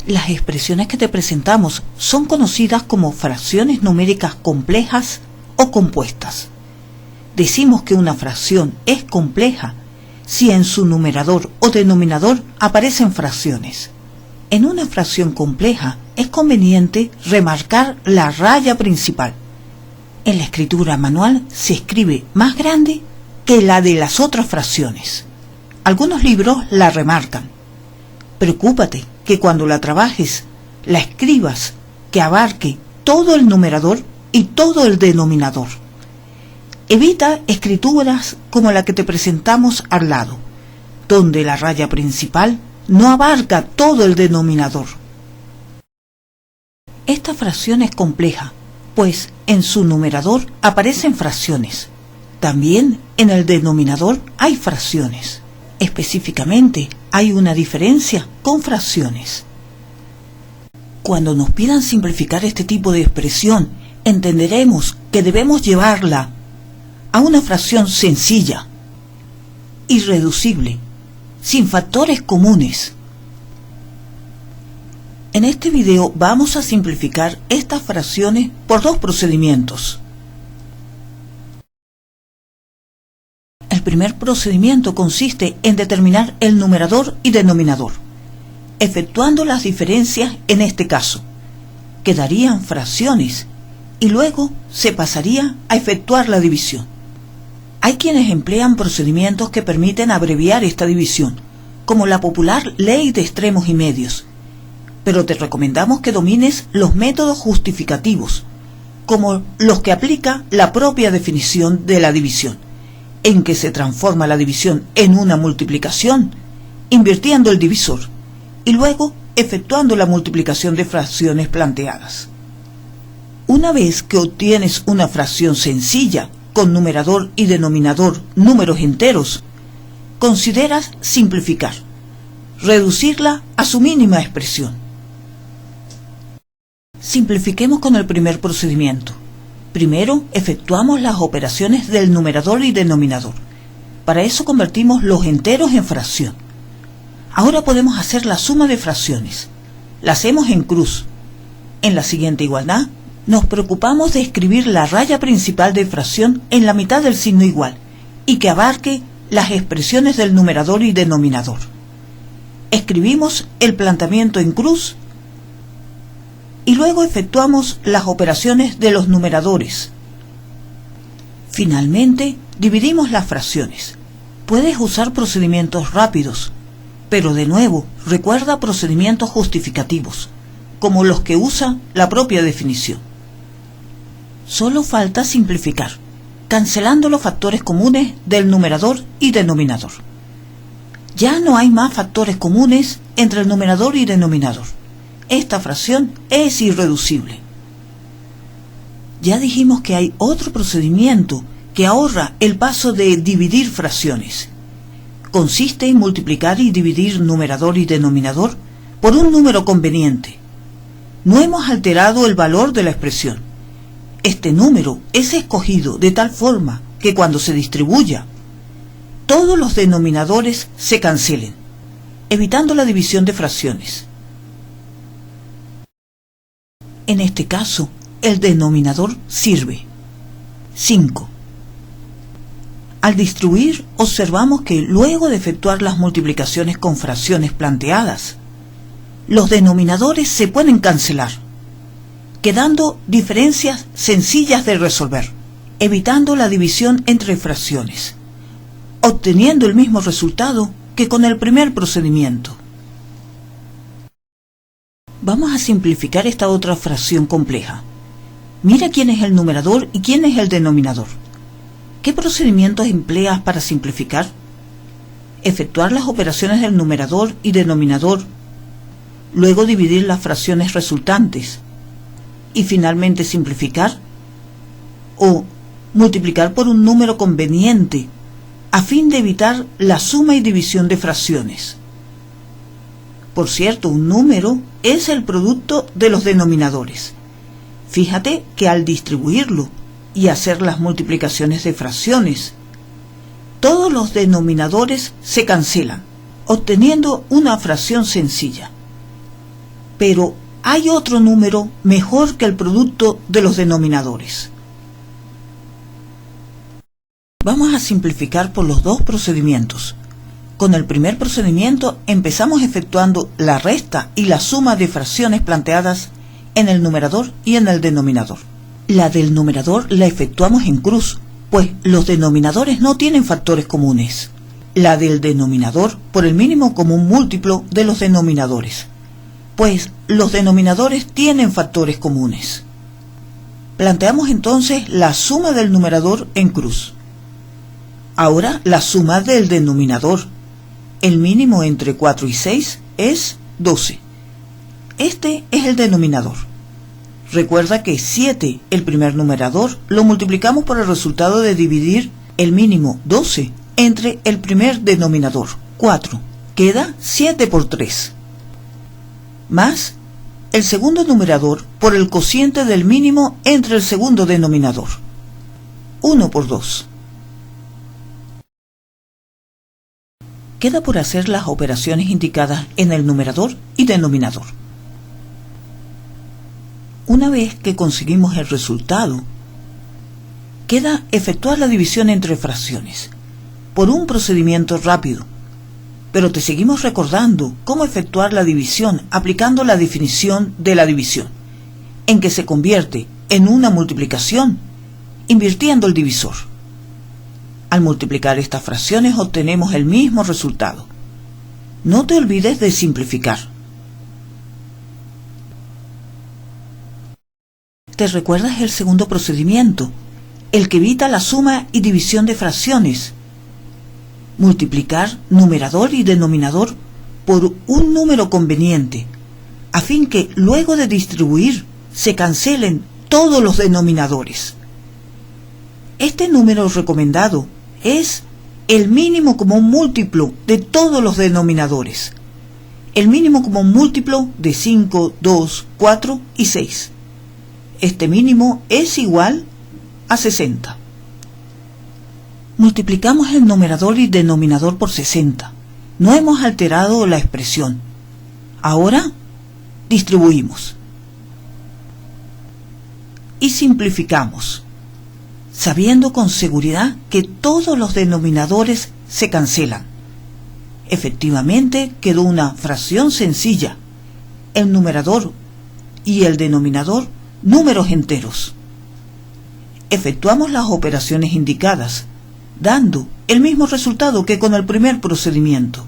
Las expresiones que te presentamos son conocidas como fracciones numéricas complejas o compuestas. Decimos que una fracción es compleja si en su numerador o denominador aparecen fracciones. En una fracción compleja es conveniente remarcar la raya principal. En la escritura manual se escribe más grande que la de las otras fracciones. Algunos libros la remarcan. Preocúpate que cuando la trabajes, la escribas que abarque todo el numerador y todo el denominador. Evita escrituras como la que te presentamos al lado, donde la raya principal no abarca todo el denominador. Esta fracción es compleja, pues en su numerador aparecen fracciones. También en el denominador hay fracciones. Específicamente, hay una diferencia con fracciones. Cuando nos pidan simplificar este tipo de expresión, entenderemos que debemos llevarla a una fracción sencilla, irreducible, sin factores comunes. En este video vamos a simplificar estas fracciones por dos procedimientos. El primer procedimiento consiste en determinar el numerador y denominador, efectuando las diferencias en este caso. Quedarían fracciones y luego se pasaría a efectuar la división. Hay quienes emplean procedimientos que permiten abreviar esta división, como la popular ley de extremos y medios, pero te recomendamos que domines los métodos justificativos, como los que aplica la propia definición de la división, en que se transforma la división en una multiplicación, invirtiendo el divisor, y luego efectuando la multiplicación de fracciones planteadas. Una vez que obtienes una fracción sencilla, con numerador y denominador números enteros, consideras simplificar, reducirla a su mínima expresión. Simplifiquemos con el primer procedimiento. Primero, efectuamos las operaciones del numerador y denominador. Para eso convertimos los enteros en fracción. Ahora podemos hacer la suma de fracciones. La hacemos en cruz. En la siguiente igualdad, nos preocupamos de escribir la raya principal de fracción en la mitad del signo igual y que abarque las expresiones del numerador y denominador. Escribimos el planteamiento en cruz y luego efectuamos las operaciones de los numeradores. Finalmente, dividimos las fracciones. Puedes usar procedimientos rápidos, pero de nuevo, recuerda procedimientos justificativos, como los que usa la propia definición. Solo falta simplificar, cancelando los factores comunes del numerador y denominador. Ya no hay más factores comunes entre el numerador y denominador. Esta fracción es irreducible. Ya dijimos que hay otro procedimiento que ahorra el paso de dividir fracciones. Consiste en multiplicar y dividir numerador y denominador por un número conveniente. No hemos alterado el valor de la expresión. Este número es escogido de tal forma que cuando se distribuya, todos los denominadores se cancelen, evitando la división de fracciones. En este caso, el denominador sirve. 5. Al distribuir, observamos que luego de efectuar las multiplicaciones con fracciones planteadas, los denominadores se pueden cancelar, quedando diferencias sencillas de resolver, evitando la división entre fracciones, obteniendo el mismo resultado que con el primer procedimiento. Vamos a simplificar esta otra fracción compleja. Mira quién es el numerador y quién es el denominador. ¿Qué procedimientos empleas para simplificar? Efectuar las operaciones del numerador y denominador, luego dividir las fracciones resultantes, y finalmente simplificar o multiplicar por un número conveniente a fin de evitar la suma y división de fracciones. Por cierto, un número es el producto de los denominadores. Fíjate que al distribuirlo y hacer las multiplicaciones de fracciones, todos los denominadores se cancelan, obteniendo una fracción sencilla. pero hay otro número mejor que el producto de los denominadores. Vamos a simplificar por los dos procedimientos. Con el primer procedimiento empezamos efectuando la resta y la suma de fracciones planteadas en el numerador y en el denominador. La del numerador la efectuamos en cruz, pues los denominadores no tienen factores comunes. La del denominador por el mínimo común múltiplo de los denominadores, pues los denominadores tienen factores comunes. Planteamos entonces la suma del numerador en cruz. Ahora la suma del denominador. El mínimo entre 4 y 6 es 12. Este es el denominador. Recuerda que 7, el primer numerador, lo multiplicamos por el resultado de dividir el mínimo 12 entre el primer denominador, 4. Queda 7 por 3. Más el segundo numerador por el cociente del mínimo entre el segundo denominador, 1 por 2. Queda por hacer las operaciones indicadas en el numerador y denominador. Una vez que conseguimos el resultado, queda efectuar la división entre fracciones, por un procedimiento rápido, pero te seguimos recordando cómo efectuar la división aplicando la definición de la división, en que se convierte en una multiplicación invirtiendo el divisor. Al multiplicar estas fracciones obtenemos el mismo resultado. No te olvides de simplificar. ¿Te recuerdas el segundo procedimiento, el que evita la suma y división de fracciones? Multiplicar numerador y denominador por un número conveniente, a fin que luego de distribuir se cancelen todos los denominadores. Este número recomendado es el mínimo común múltiplo de todos los denominadores, el mínimo común múltiplo de 5, 2, 4 y 6. Este mínimo es igual a 60. Multiplicamos el numerador y denominador por 60. No hemos alterado la expresión. Ahora distribuimos. Y simplificamos, sabiendo con seguridad que todos los denominadores se cancelan. Efectivamente quedó una fracción sencilla, el numerador y el denominador números enteros. Efectuamos las operaciones indicadas, dando el mismo resultado que con el primer procedimiento.